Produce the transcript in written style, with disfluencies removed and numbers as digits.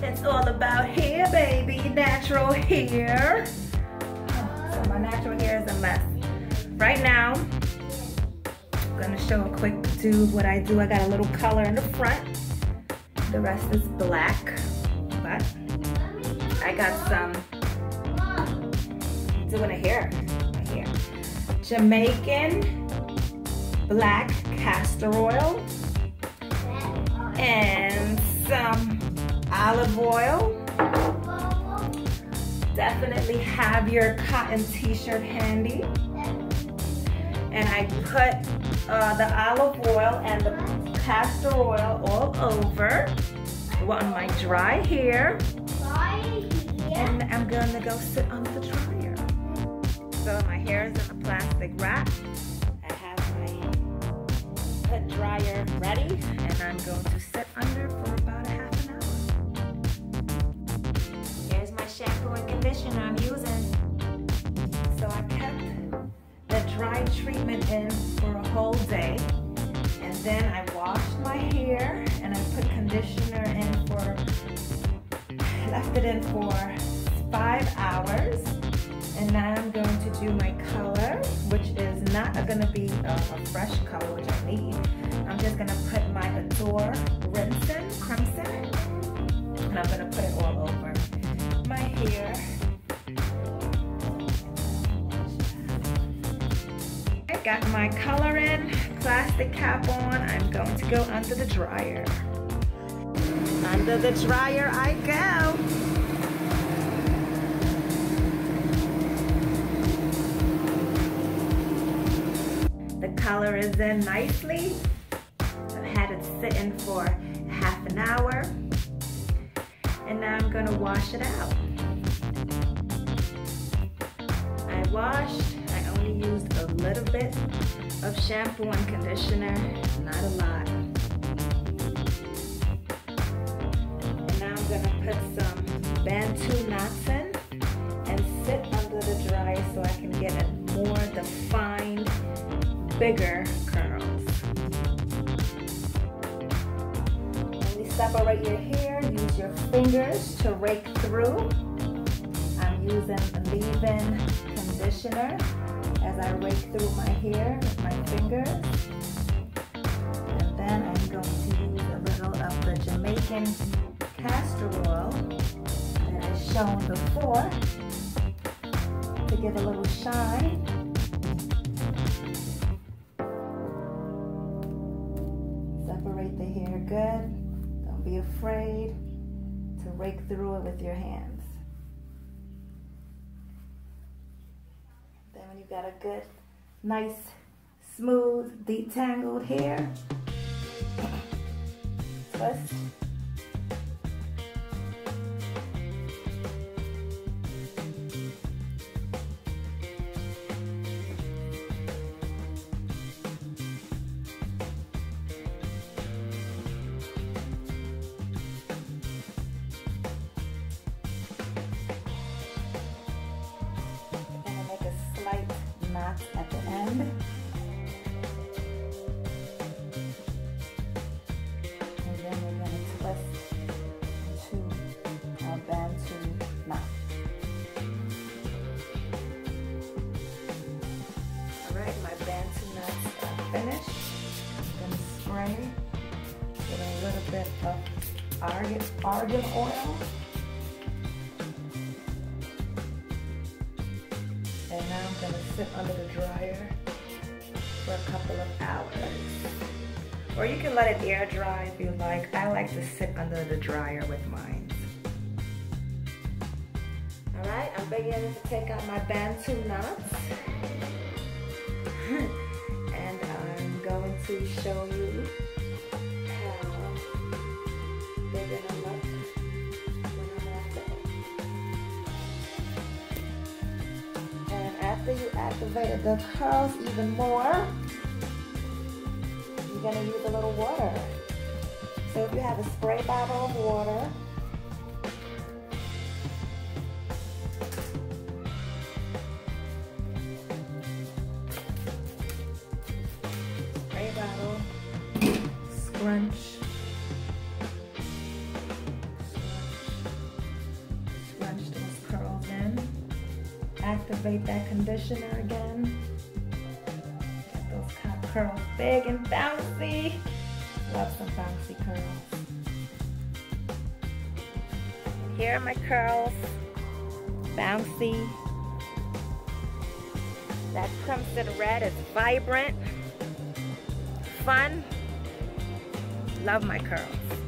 It's all about hair, baby. Natural hair. So my natural hair is a mess. Right now, I'm gonna show a quick do what I do. I got a little color in the front. The rest is black, but I got some doing a hair. My hair. Jamaican black castor oil and some olive oil. Definitely have your cotton t-shirt handy. And I put the olive oil and the castor oil all over on my dry hair. And I'm gonna go sit on the dryer. So my hair is in a plastic wrap. I have my put dryer ready, and I'm going to sit under for about a half an hour. Here's my shampoo and conditioner I'm using. So I kept the dry treatment in for a whole day, and then I washed my hair and I put conditioner in left it in for 5 hours. And now I'm going to do my color, which is not going to be a fresh color, which I need. I'm just going to put my Adore Crimson, and I'm going to put it all over my hair. I got my color in, plastic cap on. I'm going to go under the dryer. Under the dryer I go. The color is in nicely. I've had it sitting for half an hour. And now I'm gonna wash it out. I only used a little bit of shampoo and conditioner, not a lot. And now I'm gonna put some BANTU knots in and sit under the dryer so I can get a more defined, bigger curls. When you separate your hair, use your fingers to rake through. I'm using leave-in conditioner as I rake through my hair with my fingers. And then I'm going to use a little of the Jamaican castor oil that is shown before to give a little shine. Separate the hair good. Don't be afraid to rake through it with your hands. Then when you've got a good, nice, smooth, detangled hair, twist. Slight knot at the end. And then we're going to twist into our BANTU knot. Alright, my BANTU knots are finished. I'm going to spray with a little bit of argan oil. And now I'm going to sit under the dryer for a couple of hours. Or you can let it air dry if you like. I like to sit under the dryer with mine. Alright, I'm beginning to take out my BANTU knots. And I'm going to show you how they're going to look when I'm all done. And after you activated the curls even more, you're going to use a little water. So if you have a spray bottle of water, spray bottle, scrunch, activate that conditioner again. Get those curls big and bouncy. Love some bouncy curls. Here are my curls, bouncy. That crimson red is vibrant, fun. Love my curls.